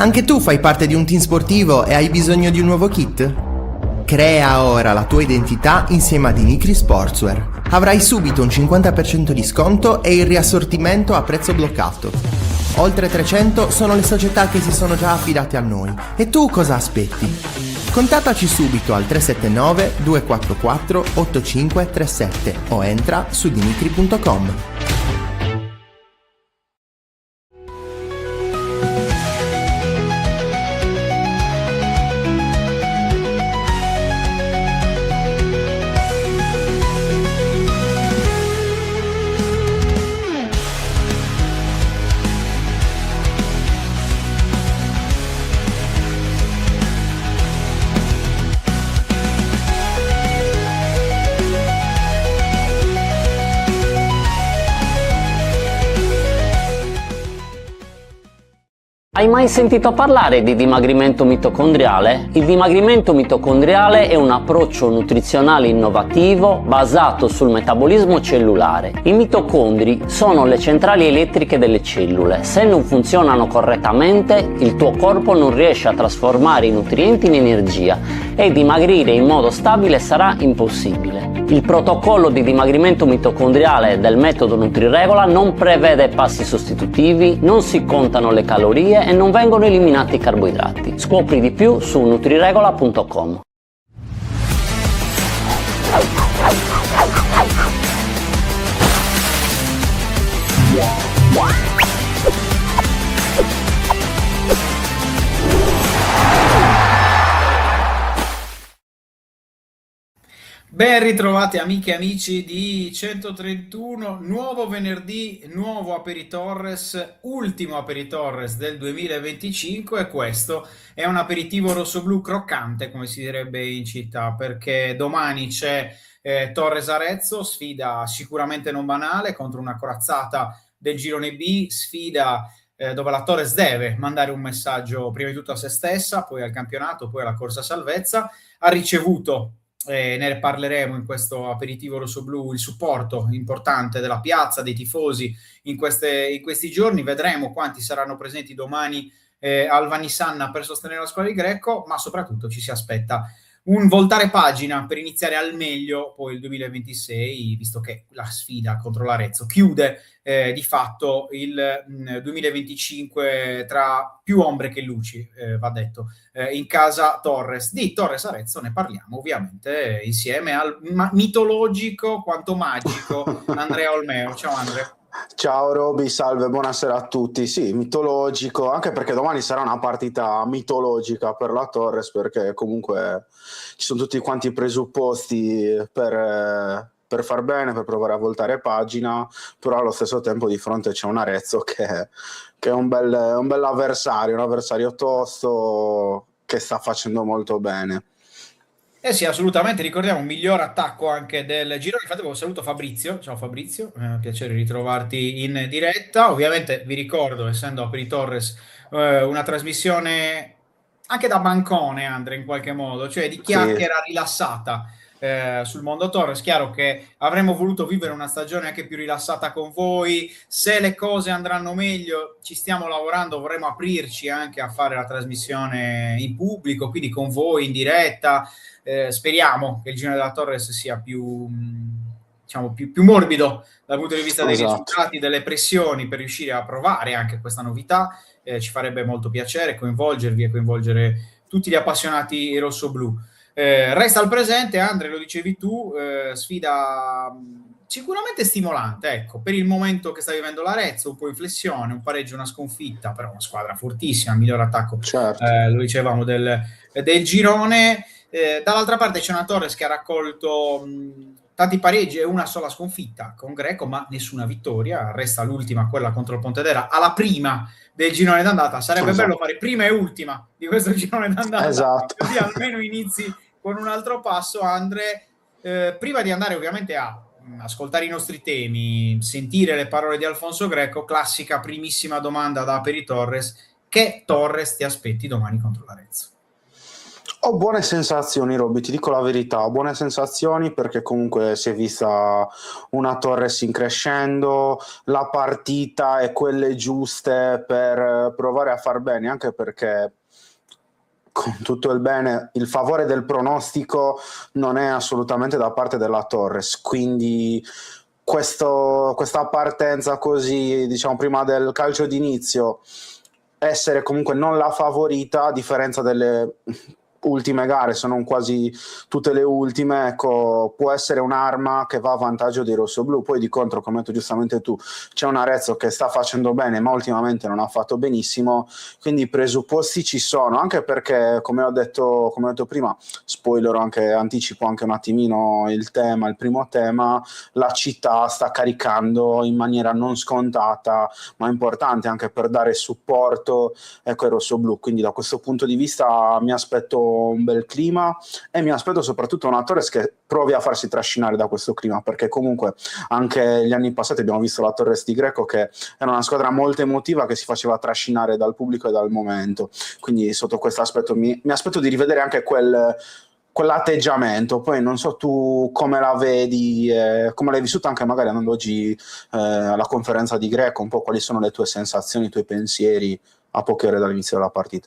Anche tu fai parte di un team sportivo e hai bisogno di un nuovo kit? Crea ora la tua identità insieme a Di Nicri Sportswear. Avrai subito un 50% di sconto e il riassortimento a prezzo bloccato. Oltre 300 sono le società che si sono già affidate a noi. E tu cosa aspetti? Contattaci subito al 379 244 8537 o entra su dinicri.com. Hai mai sentito parlare di dimagrimento mitocondriale? Il dimagrimento mitocondriale è un approccio nutrizionale innovativo basato sul metabolismo cellulare. I mitocondri sono le centrali elettriche delle cellule. Se non funzionano correttamente, il tuo corpo non riesce a trasformare i nutrienti in energia e dimagrire in modo stabile sarà impossibile. Il protocollo di dimagrimento mitocondriale del metodo NutriRegola non prevede passi sostitutivi, non si contano le calorie e non vengono eliminati i carboidrati. Scopri di più su nutriregola.com. Ben ritrovati amiche e amici di 131, nuovo venerdì, nuovo Aperitorres, ultimo Aperitorres del 2025 e questo è un aperitivo rosso-blu croccante, come si direbbe in città, perché domani c'è Torres Arezzo, sfida sicuramente non banale contro una corazzata del girone B, sfida dove la Torres deve mandare un messaggio prima di tutto a se stessa, poi al campionato, poi alla corsa salvezza. Ha ricevuto, ne parleremo in questo aperitivo rossoblu, il supporto importante della piazza, dei tifosi in questi giorni. Vedremo quanti saranno presenti domani al Vanisanna per sostenere la squadra di Greco, ma soprattutto ci si aspetta un voltare pagina per iniziare al meglio poi il 2026, visto che la sfida contro l'Arezzo chiude di fatto il 2025 tra più ombre che luci, va detto, in casa Torres. Di Torres Arezzo ne parliamo ovviamente insieme al mitologico quanto magico Andrea Olmeo. Ciao Andrea. Ciao Roby, salve, buonasera a tutti. Sì, mitologico, anche perché domani sarà una partita mitologica per la Torres, perché comunque ci sono tutti quanti i presupposti per far bene, per provare a voltare pagina, però allo stesso tempo di fronte c'è un Arezzo che è un bel avversario, un avversario tosto che sta facendo molto bene. Eh sì, assolutamente, ricordiamo un miglior attacco anche del girone. Infatti saluto Fabrizio, ciao Fabrizio, piacere ritrovarti in diretta. Ovviamente vi ricordo, essendo Aperitorres una trasmissione anche da bancone, Andre, in qualche modo, cioè di chiacchiera rilassata sul mondo Torres. Chiaro che avremmo voluto vivere una stagione anche più rilassata con voi. Se le cose andranno meglio, ci stiamo lavorando, vorremmo aprirci anche a fare la trasmissione in pubblico, quindi con voi in diretta. Speriamo che il girone della Torres sia più morbido dal punto di vista dei risultati, delle pressioni, per riuscire a provare anche questa novità. Ci farebbe molto piacere coinvolgervi e coinvolgere tutti gli appassionati rossoblu. Resta al presente, Andre, lo dicevi tu, sfida sicuramente stimolante, ecco, per il momento che sta vivendo l'Arezzo, un po' in flessione, un pareggio, una sconfitta, però una squadra fortissima, miglior attacco, certo. Lo dicevamo, del girone. Dall'altra parte c'è una Torres che ha raccolto tanti pareggi e una sola sconfitta con Greco, ma nessuna vittoria. Resta l'ultima, quella contro il Pontedera, alla prima del girone d'andata. Sarebbe bello fare prima e ultima di questo girone d'andata, così almeno inizi con un altro passo. Andre, prima di andare ovviamente a ascoltare i nostri temi, sentire le parole di Alfonso Greco, classica primissima domanda da Aperitorres: che Torres ti aspetti domani contro l'Arezzo? Ho buone sensazioni, Robby, ti dico la verità, ho buone sensazioni perché comunque si è vista una Torres in crescendo, la partita e quelle giuste per provare a far bene, anche perché con tutto il bene, il favore del pronostico non è assolutamente da parte della Torres, quindi questa partenza così, diciamo, prima del calcio d'inizio, essere comunque non la favorita, a differenza delle ultime gare, se non quasi tutte le ultime, ecco, può essere un'arma che va a vantaggio dei rossoblù. Poi di contro, come hai detto giustamente tu, c'è un Arezzo che sta facendo bene, ma ultimamente non ha fatto benissimo, quindi i presupposti ci sono, anche perché, come ho detto prima, spoiler anche, anticipo anche un attimino il tema, il primo tema, la città sta caricando in maniera non scontata, ma importante anche per dare supporto, ecco, ai rossoblù. Quindi da questo punto di vista mi aspetto un bel clima e mi aspetto soprattutto una Torres che provi a farsi trascinare da questo clima, perché comunque anche gli anni passati abbiamo visto la Torres di Greco che era una squadra molto emotiva che si faceva trascinare dal pubblico e dal momento, quindi sotto questo aspetto mi aspetto di rivedere anche quell'atteggiamento. Poi non so tu come la vedi, come l'hai vissuta anche magari andando oggi alla conferenza di Greco, un po' quali sono le tue sensazioni, i tuoi pensieri a poche ore dall'inizio della partita.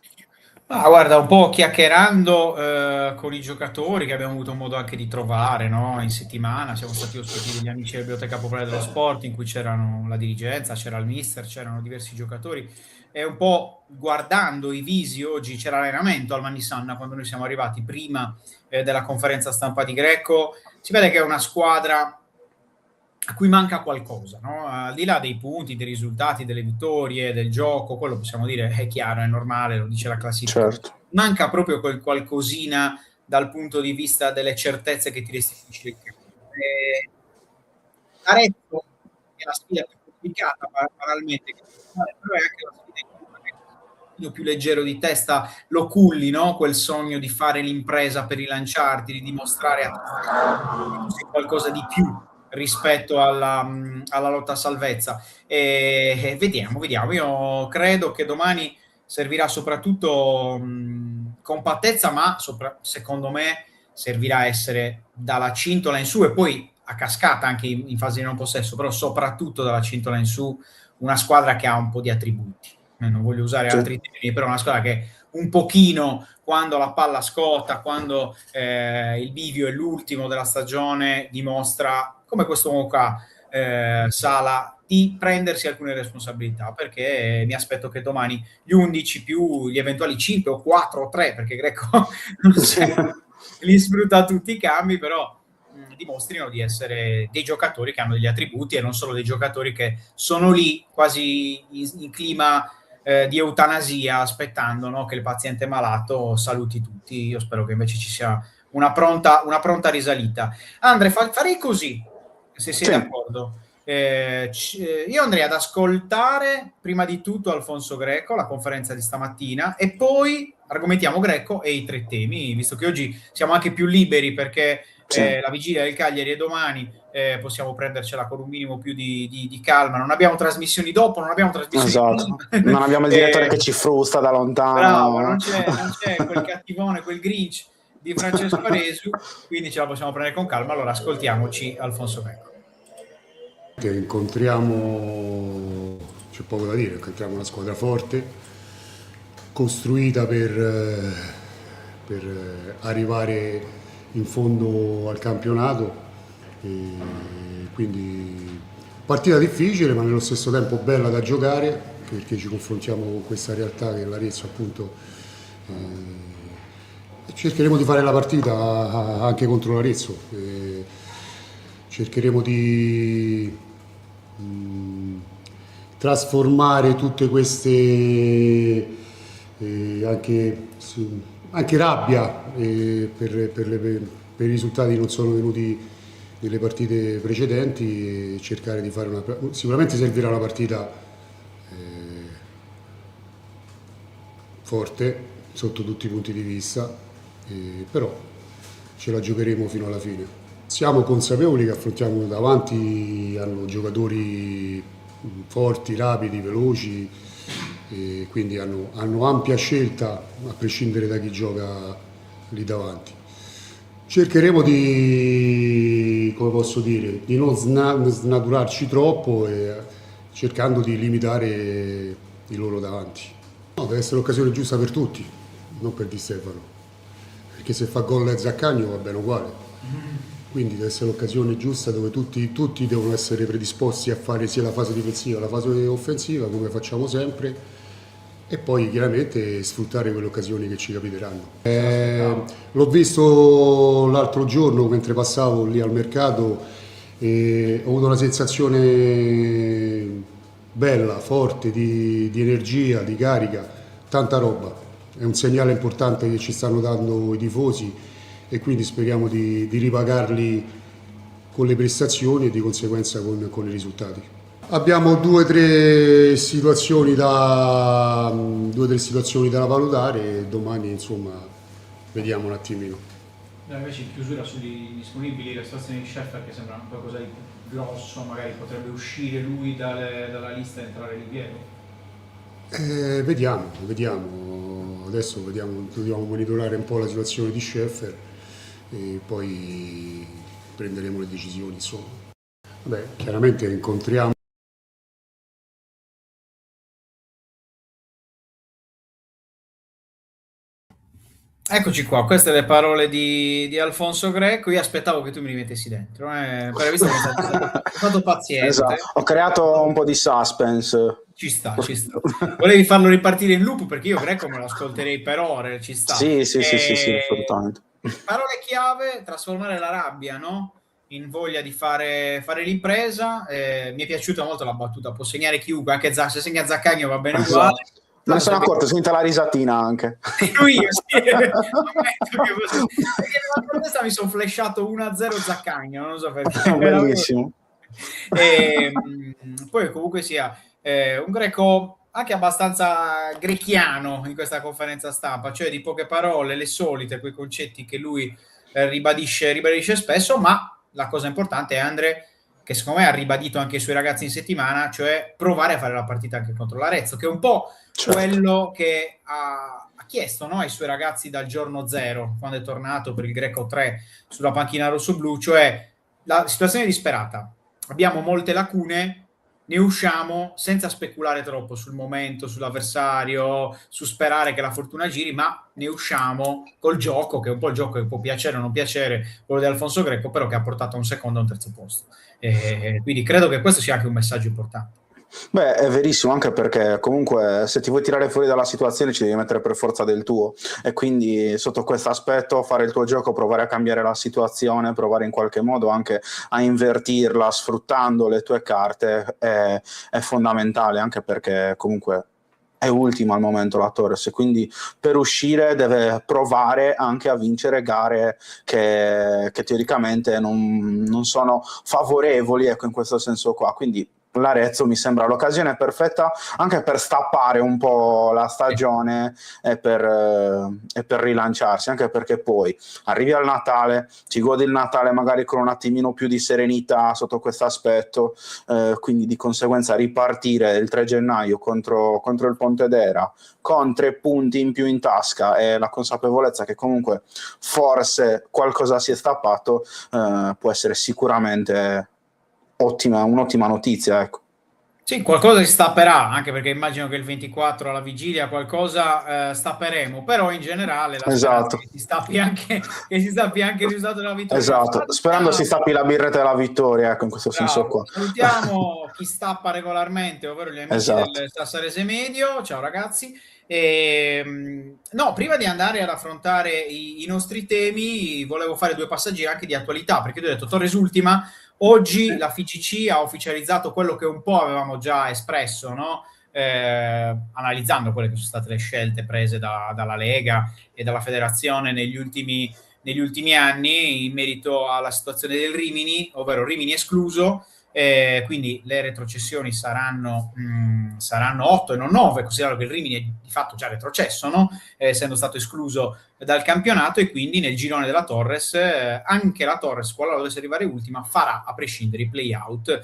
Ah, guarda, un po' chiacchierando con i giocatori che abbiamo avuto modo anche di trovare, no, in settimana, siamo stati ospiti degli amici della Biblioteca Popolare dello Sport in cui c'erano la dirigenza, c'era il mister, c'erano diversi giocatori e un po' guardando i visi oggi, c'era allenamento al Manisanna quando noi siamo arrivati prima della conferenza stampa di Greco, si vede che è una squadra a cui manca qualcosa, no? Al di là dei punti, dei risultati, delle vittorie, del gioco, quello possiamo dire è chiaro, è normale, lo dice la classifica. Certo. Manca proprio quel qualcosina dal punto di vista delle certezze che ti restituisce il campo. Arezzo è la sfida più complicata, banalmente, però è anche la sfida in cui magari un pochino più leggero di testa lo culli, no? Quel sogno di fare l'impresa per rilanciarti, di dimostrare a tutti che tu sei qualcosa di più rispetto alla lotta a salvezza. Vediamo. Io credo che domani servirà soprattutto compattezza, ma secondo me servirà essere dalla cintola in su e poi a cascata anche in fase di non possesso, però soprattutto dalla cintola in su una squadra che ha un po' di attributi. Non voglio usare altri termini, però una squadra che un pochino, quando la palla scotta, quando il bivio è l'ultimo della stagione, dimostra, come questo qua, Sala, di prendersi alcune responsabilità, perché mi aspetto che domani gli 11 più gli eventuali 5 o 4 o 3, perché Greco non c'è, li sfrutta tutti i cambi, però dimostrino di essere dei giocatori che hanno degli attributi e non solo dei giocatori che sono lì quasi in clima di eutanasia, aspettando, no, che il paziente malato saluti tutti. Io spero che invece ci sia una pronta risalita. Andre, farei così, se sei d'accordo. Io andrei ad ascoltare prima di tutto Alfonso Greco, la conferenza di stamattina, e poi argomentiamo Greco e i 3 temi, visto che oggi siamo anche più liberi perché la vigilia del Cagliari è domani, possiamo prendercela con un minimo più di calma, non abbiamo trasmissioni dopo, non abbiamo trasmissioni prima. Non abbiamo il direttore che ci frusta da lontano. Bravo, non c'è quel cattivone, quel Grinch di Francesco Aresu, quindi ce la possiamo prendere con calma. Allora ascoltiamoci Alfonso Greco. Incontriamo, c'è poco da dire, incontriamo una squadra forte, costruita per arrivare in fondo al campionato, e quindi partita difficile ma nello stesso tempo bella da giocare, perché ci confrontiamo con questa realtà che è l'Arezzo, appunto. Cercheremo di fare la partita anche contro l'Arezzo, cercheremo di trasformare tutte queste anche rabbia per i risultati che non sono venuti nelle partite precedenti, e cercare di fare sicuramente servirà una partita forte sotto tutti i punti di vista, però ce la giocheremo fino alla fine. Siamo consapevoli che affrontiamo davanti, hanno giocatori forti, rapidi, veloci, e quindi hanno ampia scelta a prescindere da chi gioca lì davanti. Cercheremo di, come posso dire, di non snaturarci troppo e cercando di limitare i loro davanti. No, deve essere l'occasione giusta per tutti, non per Di Stefano, perché se fa gol Zaccagno va bene uguale. Quindi deve essere l'occasione giusta dove tutti devono essere predisposti a fare sia la fase difensiva che la fase offensiva, come facciamo sempre, e poi chiaramente sfruttare quelle occasioni che ci capiteranno. L'ho visto l'altro giorno mentre passavo lì al mercato e ho avuto una sensazione bella, forte, di energia, di carica, tanta roba. È un segnale importante che ci stanno dando i tifosi e quindi speriamo di ripagarli con le prestazioni e di conseguenza con i risultati. Abbiamo due o tre situazioni da valutare e domani insomma vediamo un attimino. Invece in chiusura sui disponibili la situazione di Scheffer che sembra qualcosa di grosso, magari potrebbe uscire lui dalla lista e entrare Di Piero. Vediamo. Adesso dobbiamo monitorare un po' la situazione di Scheffer e poi prenderemo le decisioni, insomma. Vabbè, chiaramente incontriamo. Eccoci qua, queste le parole di Alfonso Greco. Io aspettavo che tu mi rimettessi dentro, però visto che sei stato paziente. Esatto. Ho creato un po' di suspense. Ci sta. Volevi farlo ripartire in loop perché io Greco me lo ascolterei per ore, ci sta. Sì, assolutamente. Parole chiave, trasformare la rabbia, no? In voglia di fare l'impresa. Mi è piaciuta molto la battuta, può segnare chiunque, anche se segna Zaccagno va bene uguale. Esatto. Me ne sono accorto, sento la risatina anche. Io sì. Perché nella testa mi sono flashato 1-0 Zaccagno, non so perché. Bellissimo. Poi comunque sia un Greco anche abbastanza grechiano in questa conferenza stampa, cioè di poche parole, le solite, quei concetti che lui ribadisce spesso, ma la cosa importante è Andre, che secondo me ha ribadito anche i suoi ragazzi in settimana, cioè provare a fare la partita anche contro l'Arezzo, che è un po' quello che ha chiesto, no, ai suoi ragazzi dal giorno zero, quando è tornato per il Greco 3 sulla panchina rossoblu, cioè la situazione è disperata, abbiamo molte lacune, ne usciamo senza speculare troppo sul momento, sull'avversario, su sperare che la fortuna giri, ma ne usciamo col gioco, che è un po' il gioco che può piacere o non piacere, quello di Alfonso Greco, però che ha portato a un secondo e un terzo posto. Quindi credo che questo sia anche un messaggio importante. Beh, è verissimo, anche perché comunque se ti vuoi tirare fuori dalla situazione ci devi mettere per forza del tuo, e quindi sotto questo aspetto fare il tuo gioco, provare a cambiare la situazione, provare in qualche modo anche a invertirla sfruttando le tue carte è fondamentale, anche perché comunque è ultima al momento la Torres, e quindi per uscire deve provare anche a vincere gare che teoricamente non sono favorevoli, ecco, in questo senso qua. Quindi l'Arezzo mi sembra l'occasione perfetta anche per stappare un po' la stagione e per rilanciarsi, anche perché poi arrivi al Natale, ti godi il Natale magari con un attimino più di serenità sotto questo aspetto, quindi di conseguenza ripartire il 3 gennaio contro il Pontedera con 3 punti in più in tasca e la consapevolezza che comunque forse qualcosa si è stappato, può essere sicuramente un'ottima notizia, ecco. Sì, qualcosa si stapperà, anche perché immagino che il 24 alla vigilia qualcosa stapperemo, però in generale la esatto. che si stappi anche il risultato della vittoria. Esatto, sperando si stappi la birretta della vittoria, ecco, in questo senso qua. Salutiamo chi stappa regolarmente, ovvero gli amici del Sassarese Medio. Ciao ragazzi. No, prima di andare ad affrontare i nostri temi, volevo fare 2 passaggi anche di attualità, perché tu hai detto Torres ultima. Oggi la FIGC ha ufficializzato quello che un po' avevamo già espresso, no? Analizzando quelle che sono state le scelte prese dalla Lega e dalla Federazione negli ultimi anni in merito alla situazione del Rimini, ovvero Rimini escluso, quindi le retrocessioni saranno 8 e non 9, considerato che il Rimini è di fatto già retrocesso, no? Essendo stato escluso dal campionato, e quindi nel girone della Torres anche la Torres, qualora dovesse arrivare ultima, farà a prescindere i play-out.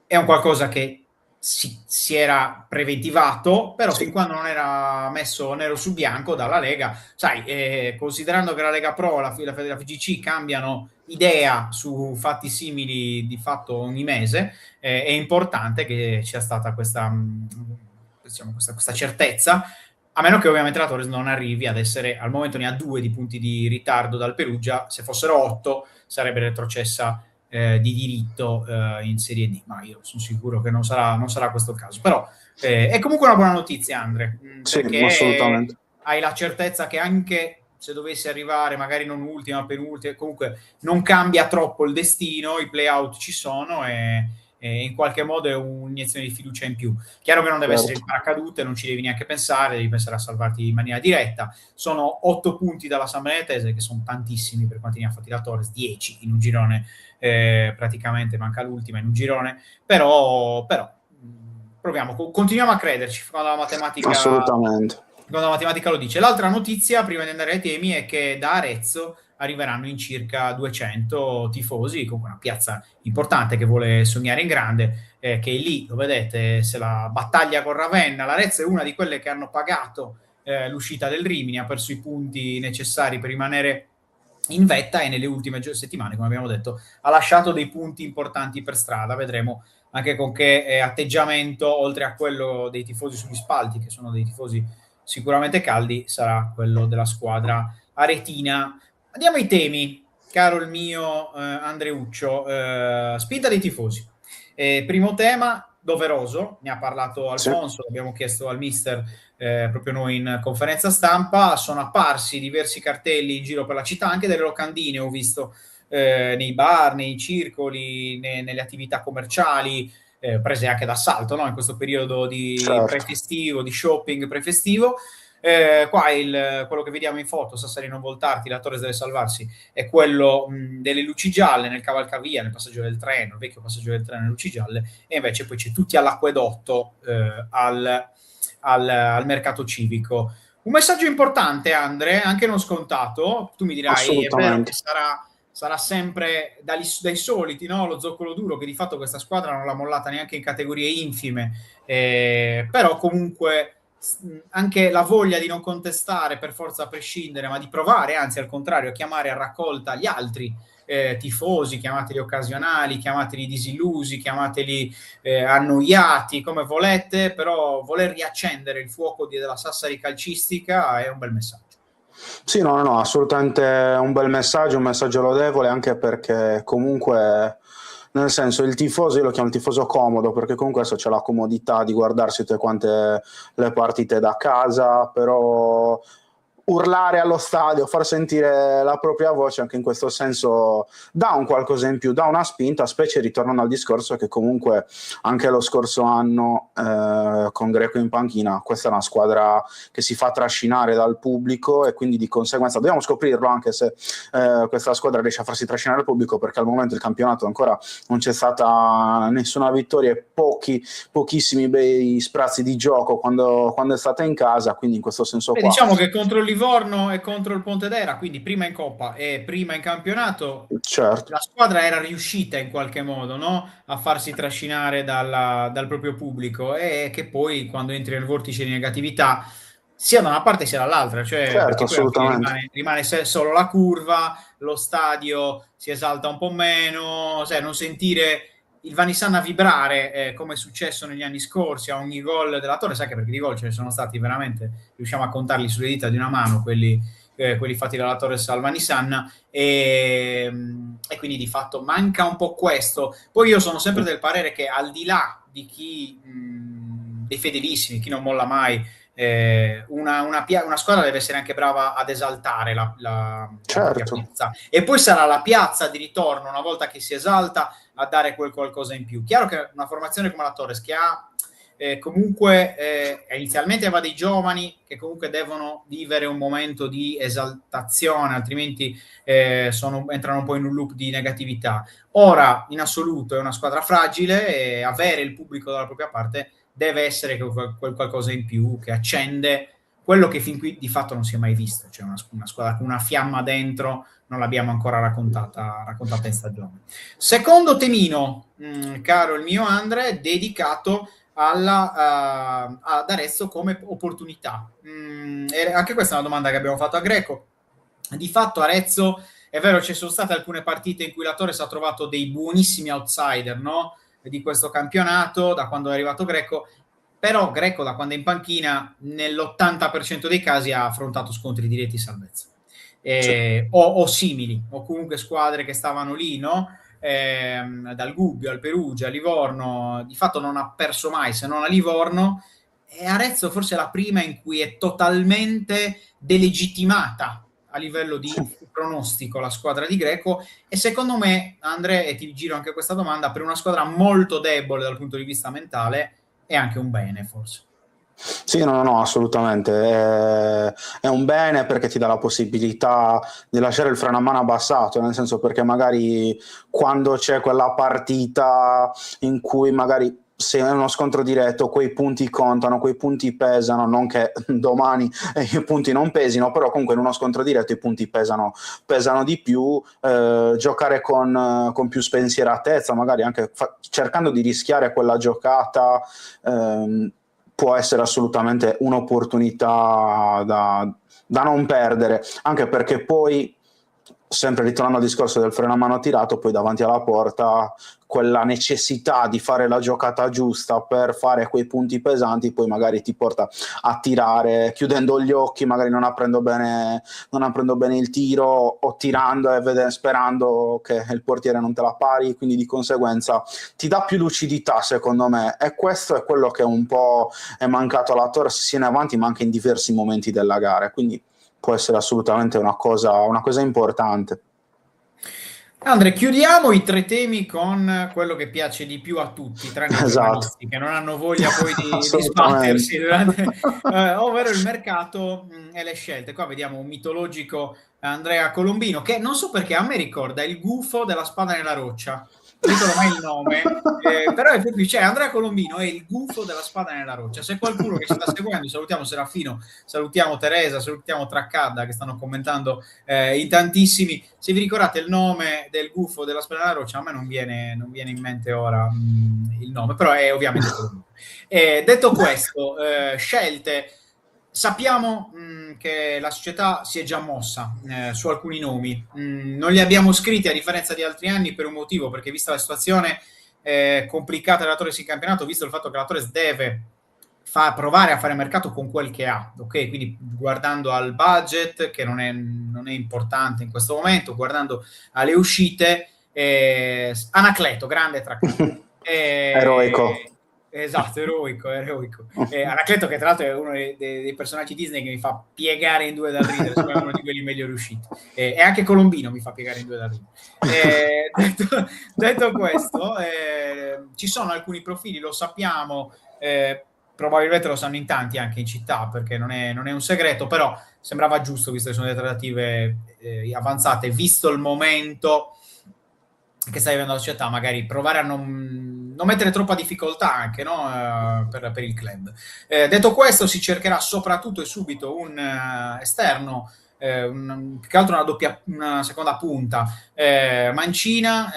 È un qualcosa che si era preventivato, però fin quando non era messo nero su bianco dalla Lega, sai, considerando che la Lega Pro e la FGC cambiano idea su fatti simili di fatto ogni mese, è importante che sia stata diciamo, questa certezza, a meno che ovviamente la Torres non arrivi ad essere, al momento ne ha 2 di punti di ritardo dal Perugia, se fossero 8 sarebbe retrocessa di diritto in Serie D, ma io sono sicuro che non sarà questo il caso. Però è comunque una buona notizia, Andre, Sì, perché assolutamente. hai la certezza che anche se dovessi arrivare magari non ultima, penultima, comunque non cambia troppo il destino, i play-out ci sono e in qualche modo è un'iniezione di fiducia in più. Chiaro che non deve essere il paracadute, non ci devi neanche pensare, devi pensare a salvarti in maniera diretta. Sono 8 punti dalla San Benetese, che sono tantissimi per quanti ne ha fatti la Torres, 10 in un girone, praticamente manca l'ultima in un girone, però proviamo, continuiamo a crederci quando la matematica... Assolutamente. Quando la matematica lo dice. L'altra notizia, prima di andare ai temi, è che da Arezzo arriveranno in circa 200 tifosi, con una piazza importante che vuole sognare in grande, che è lì, lo vedete, se la battaglia con Ravenna. L'Arezzo è una di quelle che hanno pagato l'uscita del Rimini, ha perso i punti necessari per rimanere in vetta e nelle ultime settimane, come abbiamo detto, ha lasciato dei punti importanti per strada. Vedremo anche con che atteggiamento, oltre a quello dei tifosi sugli spalti, che sono dei tifosi sicuramente caldi, sarà quello della squadra aretina. Andiamo ai temi, caro il mio Andreuccio. Spinta dei tifosi. Primo tema, doveroso, ne ha parlato Alfonso, abbiamo chiesto al mister proprio noi in conferenza stampa. Sono apparsi diversi cartelli in giro per la città, anche delle locandine ho visto nei bar, nei circoli, nelle attività commerciali, prese anche d'assalto, no? In questo periodo di prefestivo, di shopping prefestivo. Qua quello che vediamo in foto, Sassari non voltarti, la Torres deve salvarsi, è quello delle luci gialle nel cavalcavia, nel passaggio del treno, il vecchio passaggio del treno, le luci gialle, e invece poi c'è tutti all'acquedotto al mercato civico. Un messaggio importante, Andre, anche non scontato. Tu mi dirai, è vero che sarà sempre dai soliti, no? Lo zoccolo duro, che di fatto questa squadra non l'ha mollata neanche in categorie infime, però comunque anche la voglia di non contestare per forza a prescindere, ma di provare, anzi al contrario, a chiamare a raccolta gli altri tifosi, chiamateli occasionali, chiamateli disillusi, chiamateli annoiati, come volete, però voler riaccendere il fuoco della Sassari calcistica è un bel messaggio. Sì, no, assolutamente un bel messaggio, un messaggio lodevole, anche perché comunque, nel senso, il tifoso, io lo chiamo il tifoso comodo, perché comunque adesso c'è la comodità di guardarsi tutte quante le partite da casa, però urlare allo stadio, far sentire la propria voce, anche in questo senso dà un qualcosa in più, dà una spinta, specie ritornando al discorso che comunque anche lo scorso anno con Greco in panchina, questa è una squadra che si fa trascinare dal pubblico e quindi di conseguenza dobbiamo scoprirlo, anche se questa squadra riesce a farsi trascinare dal pubblico, perché al momento il campionato ancora non c'è stata nessuna vittoria e pochissimi bei sprazzi di gioco quando è stata in casa, quindi in questo senso qua diciamo che contro il Livorno e contro il Pontedera, quindi prima in Coppa e prima in campionato, certo, la squadra era riuscita in qualche modo, no? A farsi trascinare dal proprio pubblico, e che poi quando entri nel vortice di negatività sia da una parte sia dall'altra, cioè certo, assolutamente rimane solo la curva, lo stadio si esalta un po' meno, cioè non sentire il Vanisanna vibrare come è successo negli anni scorsi a ogni gol della Torre, sai che perché di gol ce ne sono stati veramente, riusciamo a contarli sulle dita di una mano, quelli fatti dalla Torres al Vanisanna, e quindi di fatto manca un po' questo. Poi io sono sempre del parere che, al di là di chi dei fedelissimi, chi non molla mai, una squadra deve essere anche brava ad esaltare la piazza, e poi sarà la piazza di ritorno, una volta che si esalta, a dare quel qualcosa in più. Chiaro che una formazione come la Torres, che ha comunque inizialmente aveva dei giovani che comunque devono vivere un momento di esaltazione, altrimenti entrano un po' in un loop di negatività. Ora in assoluto è una squadra fragile, e avere il pubblico dalla propria parte deve essere quel qualcosa in più che accende quello che fin qui di fatto non si è mai visto, cioè una squadra con una fiamma dentro non l'abbiamo ancora raccontata in stagione. Secondo temino, caro il mio Andre, dedicato ad Arezzo come opportunità. E anche questa è una domanda che abbiamo fatto a Greco. Di fatto Arezzo, è vero, ci sono state alcune partite in cui la Torres ha trovato dei buonissimi outsider, no? Di questo campionato, da quando è arrivato Greco, però Greco da quando è in panchina nell'80% dei casi ha affrontato scontri diretti di salvezza. O simili, o comunque squadre che stavano lì, no? Dal Gubbio al Perugia, a Livorno, di fatto non ha perso mai se non a Livorno, e Arezzo forse è la prima in cui è totalmente delegittimata a livello di pronostico la squadra di Greco, e secondo me, Andre, e ti giro anche questa domanda, per una squadra molto debole dal punto di vista mentale è anche un bene, forse. Sì, no, assolutamente. È un bene perché ti dà la possibilità di lasciare il freno a mano abbassato, nel senso, perché magari quando c'è quella partita in cui magari se è uno scontro diretto, quei punti contano, quei punti pesano, non che domani i punti non pesino, però comunque in uno scontro diretto i punti pesano di più. Giocare con più spensieratezza, magari anche cercando di rischiare quella giocata, può essere assolutamente un'opportunità da non perdere, anche perché poi, sempre ritornando al discorso del freno a mano tirato, poi davanti alla porta quella necessità di fare la giocata giusta per fare quei punti pesanti poi magari ti porta a tirare chiudendo gli occhi, magari non aprendo bene il tiro, o tirando e sperando che il portiere non te la pari, quindi di conseguenza ti dà più lucidità, secondo me, e questo è quello che un po' è mancato alla Torres sia in avanti ma anche in diversi momenti della gara, quindi può essere assolutamente una cosa importante. Andre, chiudiamo i tre temi con quello che piace di più a tutti, tranne i Esatto. giornalisti che non hanno voglia poi di Assolutamente. sbattersi durante, ovvero il mercato e le scelte. Qua vediamo un mitologico Andrea Colombino che non so perché a me ricorda il gufo della spada nella roccia. Non ricordo mai il nome, però è proprio, cioè, Andrea Colombino è il gufo della spada nella roccia. Se qualcuno che ci sta seguendo, salutiamo Serafino, salutiamo Teresa, salutiamo Traccadda che stanno commentando in tantissimi. Se vi ricordate il nome del gufo della spada nella roccia, a me non viene in mente ora il nome, però è ovviamente Colombino. Detto questo, scelte. Sappiamo che la società si è già mossa su alcuni nomi, non li abbiamo scritti a differenza di altri anni per un motivo, perché vista la situazione complicata della Torres in campionato, visto il fatto che la Torres deve provare a fare mercato con quel che ha, ok? Quindi guardando al budget che non è importante in questo momento, guardando alle uscite, Anacleto, grande traccante. Eroico. Esatto, eroico. Anacleto, che tra l'altro è uno dei personaggi Disney che mi fa piegare in due dal ridere, è uno di quelli meglio riusciti. E anche Colombino mi fa piegare in due dal ridere. Detto questo, ci sono alcuni profili, lo sappiamo, probabilmente lo sanno in tanti anche in città, perché non è un segreto, però sembrava giusto, visto che sono delle trattative avanzate, visto il momento che sta vivendo la società, magari provare a non mettere troppa difficoltà anche, no? per il club. Detto questo, si cercherà soprattutto e subito un esterno, più che altro una seconda punta, mancina,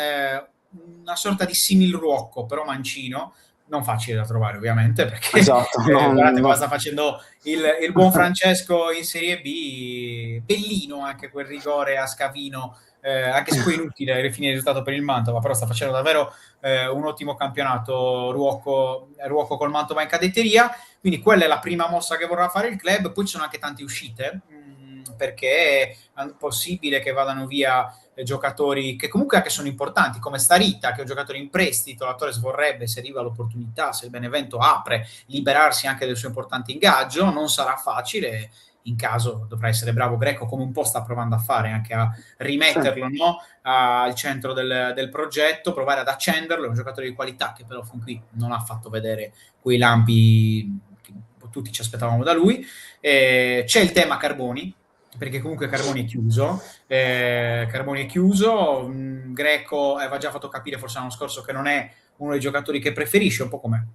una sorta di simil Ruocco, però mancino, non facile da trovare ovviamente, perché esatto, guardate qua sta facendo il buon Francesco in Serie B, bellino anche quel rigore a scavino, anche se poi inutile rifine il risultato per il Mantova, però sta facendo davvero un ottimo campionato Ruocco col Mantova in cadetteria, quindi quella è la prima mossa che vorrà fare il club. Poi ci sono anche tante uscite, perché è possibile che vadano via giocatori che comunque anche sono importanti, come Starita, che è un giocatore in prestito. La Torres vorrebbe, se arriva l'opportunità, se il Benevento apre, liberarsi anche del suo importante ingaggio. Non sarà facile, in caso dovrà essere bravo Greco, come un po' sta provando a fare, anche a rimetterlo, no? Al centro del progetto, provare ad accenderlo. È un giocatore di qualità che però fin qui non ha fatto vedere quei lampi che tutti ci aspettavamo da lui. C'è il tema Carboni, perché comunque Carboni è chiuso. Greco aveva già fatto capire forse l'anno scorso che non è uno dei giocatori che preferisce, un po' come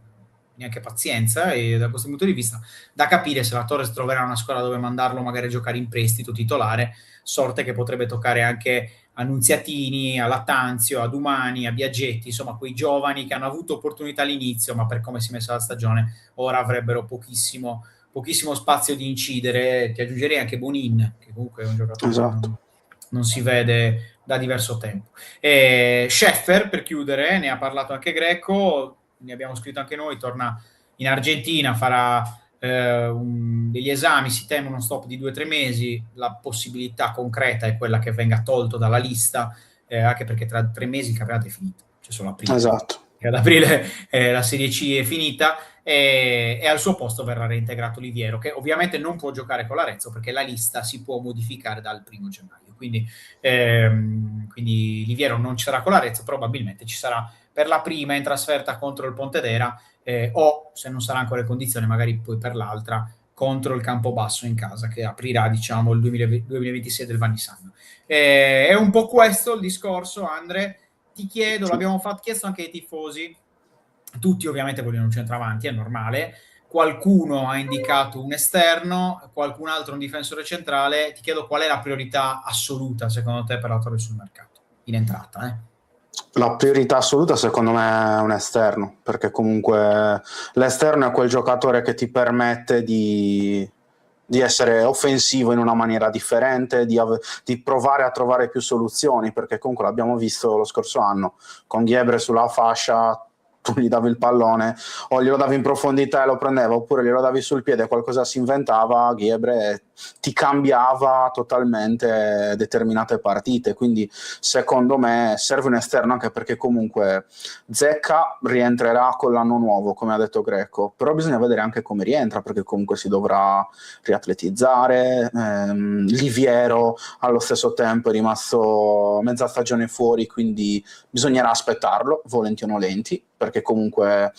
neanche Pazienza, e da questo punto di vista da capire se la Torres troverà una squadra dove mandarlo magari a giocare in prestito titolare, sorte che potrebbe toccare anche a Nunziatini, a Lattanzio, a Dumani, a Biaggetti, insomma quei giovani che hanno avuto opportunità all'inizio, ma per come si è messa la stagione ora avrebbero pochissimo spazio di incidere. Ti aggiungerei anche Bonin, che comunque è un giocatore che non si vede da diverso tempo. Scheffer, per chiudere, ne ha parlato anche Greco, ne abbiamo scritto anche noi, torna in Argentina, farà degli esami, si teme uno stop di 2 o 3 mesi, la possibilità concreta è quella che venga tolto dalla lista, anche perché tra 3 mesi il campionato è finito, c'è solo aprile. Esatto. Ad aprile la Serie C è finita e al suo posto verrà reintegrato Liviero, che ovviamente non può giocare con l'Arezzo perché la lista si può modificare dal 1° gennaio, quindi Liviero non ci sarà con l'Arezzo, probabilmente ci sarà per la prima in trasferta contro il Pontedera, o se non sarà ancora in condizione magari poi per l'altra contro il Campobasso in casa, che aprirà diciamo il 2026 del Vanissano. È un po' questo il discorso, Andre. Ti chiedo, l'abbiamo chiesto anche ai tifosi, tutti ovviamente vogliono un centravanti, è normale, qualcuno ha indicato un esterno, qualcun altro un difensore centrale. Ti chiedo qual è la priorità assoluta secondo te per la Torre sul mercato, in entrata, La priorità assoluta secondo me è un esterno, perché comunque l'esterno è quel giocatore che ti permette di essere offensivo in una maniera differente, di provare a trovare più soluzioni, perché comunque l'abbiamo visto lo scorso anno con Ghebre sulla fascia, tu gli davi il pallone o glielo davi in profondità e lo prendeva, oppure glielo davi sul piede e qualcosa si inventava, Ghebre ti cambiava totalmente determinate partite. Quindi secondo me serve un esterno, anche perché comunque Zecca rientrerà con l'anno nuovo, come ha detto Greco, però bisogna vedere anche come rientra, perché comunque si dovrà riatletizzare. Liviero allo stesso tempo è rimasto mezza stagione fuori, quindi bisognerà aspettarlo, volenti o nolenti, perché comunque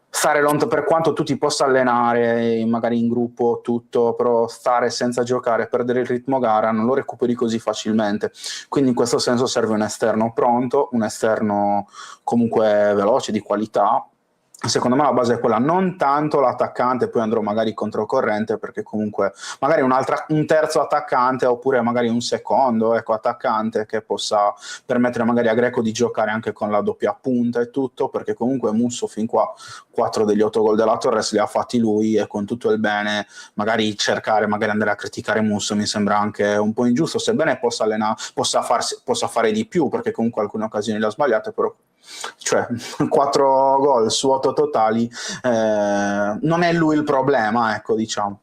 stare lontano, per quanto tu ti possa allenare magari in gruppo tutto, però stare senza giocare, perdere il ritmo gara, non lo recuperi così facilmente. Quindi in questo senso serve un esterno pronto, un esterno comunque veloce, di qualità. Secondo me la base è quella, non tanto l'attaccante, poi andrò magari controcorrente, perché comunque magari un terzo attaccante, oppure magari un secondo attaccante che possa permettere magari a Greco di giocare anche con la doppia punta e tutto, perché comunque Musso fin qua 4 degli 8 gol della Torres li ha fatti lui, e con tutto il bene magari andare a criticare Musso mi sembra anche un po' ingiusto, sebbene possa fare di più, perché comunque alcune occasioni le ha sbagliate, però 4 gol su 8 totali, non è lui il problema, ecco, diciamo.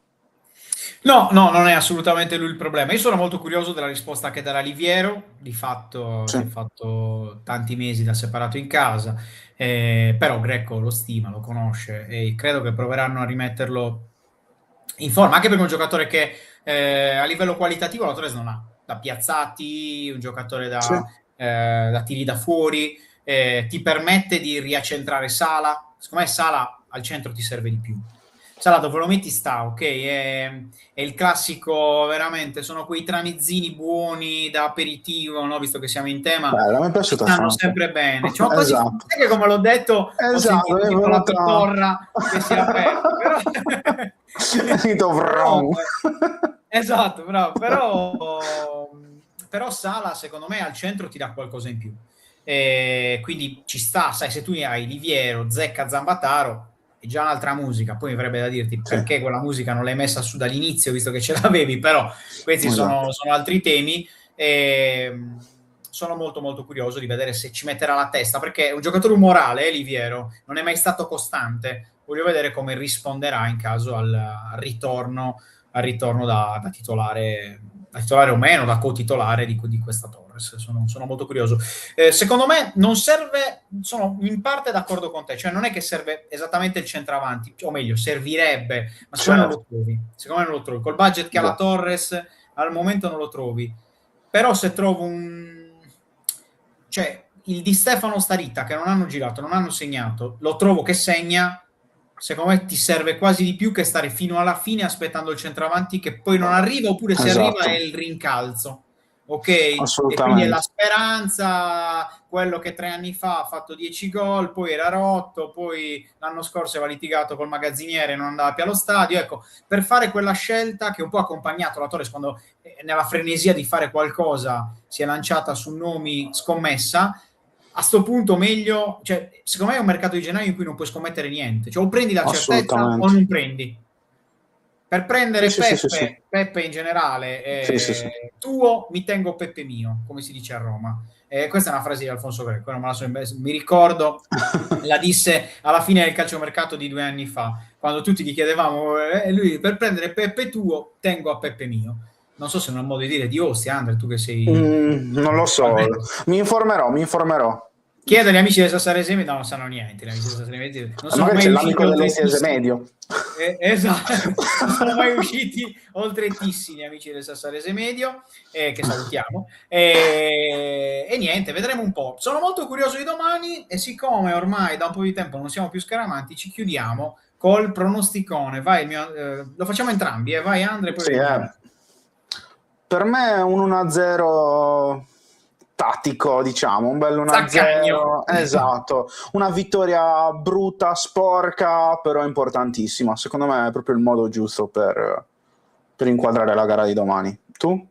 No, non è assolutamente lui il problema. Io sono molto curioso della risposta che darà Liviero, di fatto si è fatto tanti mesi da separato in casa, però Greco lo stima, lo conosce e credo che proveranno a rimetterlo in forma, anche perché è un giocatore che a livello qualitativo la Torres non ha, da piazzati, un giocatore da tiri da fuori, ti permette di riaccentrare Sala. Secondo me Sala al centro ti serve di più. Sala dove lo metti sta, ok? È il classico, veramente, sono quei tramizzini buoni da aperitivo, no? Visto che siamo in tema, mi è piaciuta, stanno sempre bene. Cioè, quasi, esatto. che come l'ho detto, esatto, ho sentito la torra che si è aperta. Esatto, bravo. Però Sala, secondo me, al centro ti dà qualcosa in più. Quindi ci sta, sai, se tu hai Liviero, Zecca, Zambataro, è già un'altra musica. Poi mi avrebbe da dirti perché quella musica non l'hai messa su dall'inizio, visto che ce l'avevi, però questi sono altri temi. Sono molto molto curioso di vedere se ci metterà la testa, perché è un giocatore umorale, Liviero, non è mai stato costante. Voglio vedere come risponderà in caso al ritorno da titolare o meno, da co-titolare di questa Torres. Sono molto curioso. Secondo me non serve, sono in parte d'accordo con te, cioè non è che serve esattamente il centravanti, o meglio, servirebbe, ma secondo me non lo trovi. Secondo me non lo trovi. Col budget che ha la Torres, al momento non lo trovi. Però se trovo cioè il Di Stefano Starita, che non hanno girato, non hanno segnato, lo trovo che segna. Secondo me ti serve quasi di più che stare fino alla fine aspettando il centravanti che poi non arriva, oppure se arriva è il rincalzo. ok? E Assolutamente. quindi è la speranza, quello che 3 anni fa ha fatto 10 gol, poi era rotto, poi l'anno scorso aveva litigato col magazziniere e non andava più allo stadio. Ecco, per fare quella scelta che un po' ha accompagnato la Torres quando nella frenesia di fare qualcosa si è lanciata su nomi scommessa, a sto punto meglio, cioè, secondo me è un mercato di gennaio in cui non puoi scommettere niente, cioè o prendi la certezza o non prendi. Per prendere Sì, Peppe, sì, sì, sì. Peppe in generale, Sì, sì, sì. tuo, mi tengo Peppe mio, come si dice a Roma. Questa è una frase di Alfonso Greco, non me la so, mi ricordo, la disse alla fine del calciomercato di 2 anni fa, quando tutti gli chiedevamo, lui per prendere Peppe tuo, tengo a Peppe mio. Non so se è un modo di dire di Ostia, Andre, tu che sei... Non lo so, mi informerò. Chiedo agli amici del Sassarese Medio, no, non sanno niente, gli amici del Sassarese Medio non sono Magari mai c'è usciti l'amico oltre dell'Ostiese Tissi. Medio. Esatto, non sono mai usciti oltre Tissi gli amici del Sassarese Medio, che salutiamo. E niente, vedremo un po'. Sono molto curioso di domani e siccome ormai da un po' di tempo non siamo più scaramanti, ci chiudiamo col pronosticone. Vai, lo facciamo entrambi, vai Andre, poi Sì, per me è un 1-0 tattico, diciamo, un bel 1-0. Zaccagno. Esatto, una vittoria brutta, sporca, però importantissima. Secondo me è proprio il modo giusto per inquadrare la gara di domani. Tu?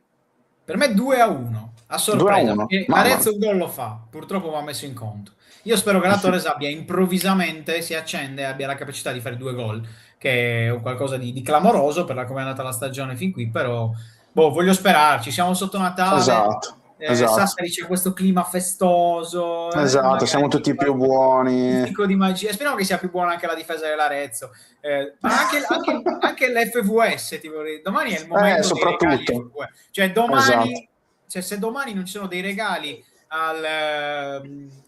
Per me 2-1, a sorpresa, 2-1. perché Mamma. Arezzo un gol lo fa, purtroppo va messo in conto. Io spero che la Torres abbia improvvisamente, si accende e abbia la capacità di fare 2 gol, che è un qualcosa di clamoroso per come è andata la stagione fin qui, però voglio sperarci, siamo sotto Natale, Esatto. Sassari c'è questo clima festoso, Esatto, siamo tutti più buoni. Un picco di magia. Speriamo che sia più buona anche la difesa dell'Arezzo, ma anche l'FVS, domani è il momento soprattutto. dei regali FVS. Cioè domani, Esatto. cioè, se domani non ci sono dei regali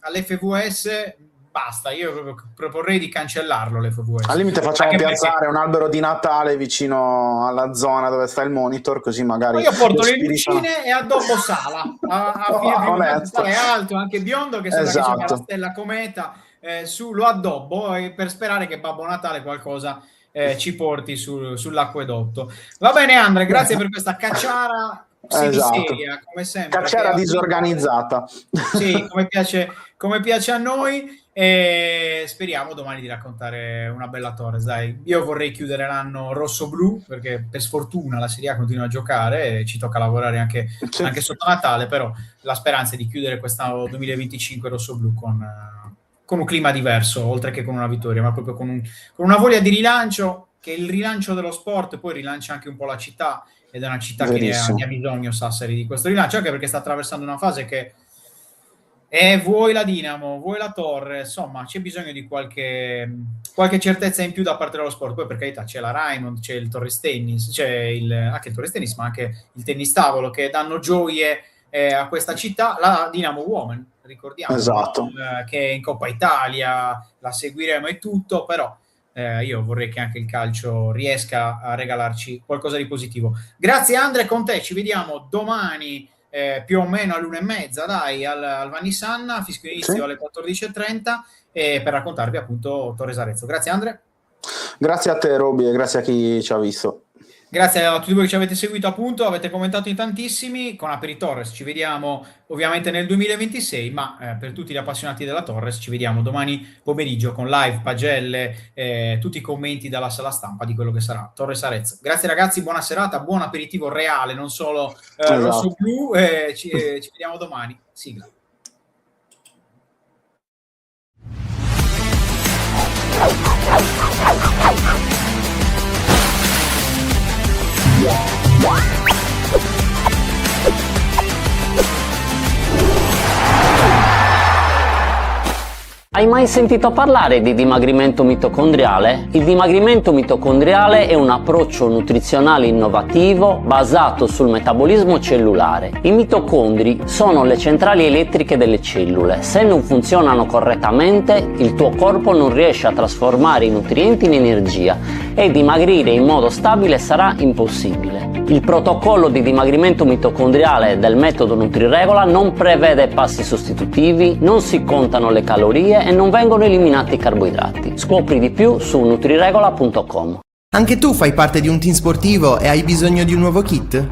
all'FVS, basta, io proprio proporrei di cancellarlo l'FVS. Al limite facciamo Anche piazzare perché un albero di Natale vicino alla zona dove sta il monitor, così magari io porto le spirito... lucine e addobbo Sala a fine Sala è alto, anche biondo, che sembra che c'è la stella cometa, lo addobbo per sperare che Babbo Natale qualcosa ci porti sull'acquedotto. Va bene Andre, grazie per questa cacciara seria, come sempre. Cacciara disorganizzata. Sì, come piace a noi, e speriamo domani di raccontare una bella Torres. Dai, io vorrei chiudere l'anno rosso-blu, perché per sfortuna la Serie A continua a giocare e ci tocca lavorare anche sotto Natale, però la speranza è di chiudere quest'anno 2025 rosso-blu con un clima diverso, oltre che con una vittoria, ma proprio con una voglia di rilancio, che il rilancio dello sport poi rilancia anche un po' la città, ed è una città che ne ha bisogno, Sassari, di questo rilancio, anche perché sta attraversando una fase che vuoi la Dinamo, vuoi la Torre, insomma c'è bisogno di qualche certezza in più da parte dello sport. Poi per carità c'è la Raimond, c'è il Torres Tennis, c'è anche il Torres Tennis, ma anche il tennis tavolo, che danno gioie a questa città. La Dinamo Women, ricordiamo, esatto, che è in Coppa Italia, la seguiremo e tutto, però io vorrei che anche il calcio riesca a regalarci qualcosa di positivo. Grazie Andre, con te ci vediamo domani più o meno all'1:30, dai, al Vannissanna, fischio inizio alle 14:30, per raccontarvi appunto Torres Arezzo. Grazie Andre. Grazie a te Roby e grazie a chi ci ha visto. Grazie a tutti voi che ci avete seguito, appunto, avete commentato in tantissimi. Con Aperi Torres ci vediamo ovviamente nel 2026, ma per tutti gli appassionati della Torres ci vediamo domani pomeriggio con live, pagelle, tutti i commenti dalla sala stampa di quello che sarà Torres Arezzo. Grazie ragazzi, buona serata, buon aperitivo reale, non solo rosso-blu, ci vediamo domani. Sigla. Hai mai sentito parlare di dimagrimento mitocondriale? Il dimagrimento mitocondriale è un approccio nutrizionale innovativo basato sul metabolismo cellulare. I mitocondri sono le centrali elettriche delle cellule. Se non funzionano correttamente, il tuo corpo non riesce a trasformare i nutrienti in energia e dimagrire in modo stabile sarà impossibile. Il protocollo di dimagrimento mitocondriale del metodo NutriRegola non prevede passi sostitutivi, non si contano le calorie e non vengono eliminati i carboidrati. Scopri di più su nutriregola.com. Anche tu fai parte di un team sportivo e hai bisogno di un nuovo kit?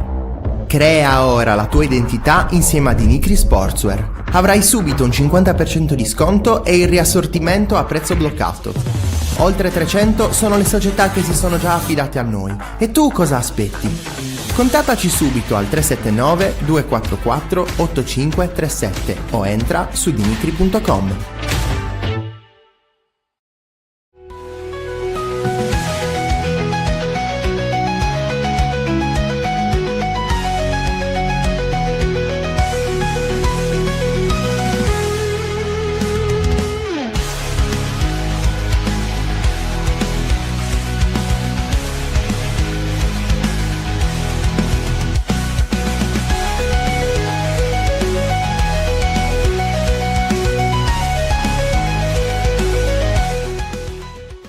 Crea ora la tua identità insieme a Dimitri Sportswear. Avrai subito un 50% di sconto e il riassortimento a prezzo bloccato. Oltre 300 sono le società che si sono già affidate a noi. E tu cosa aspetti? Contattaci subito al 379 244 8537 o entra su dimitri.com.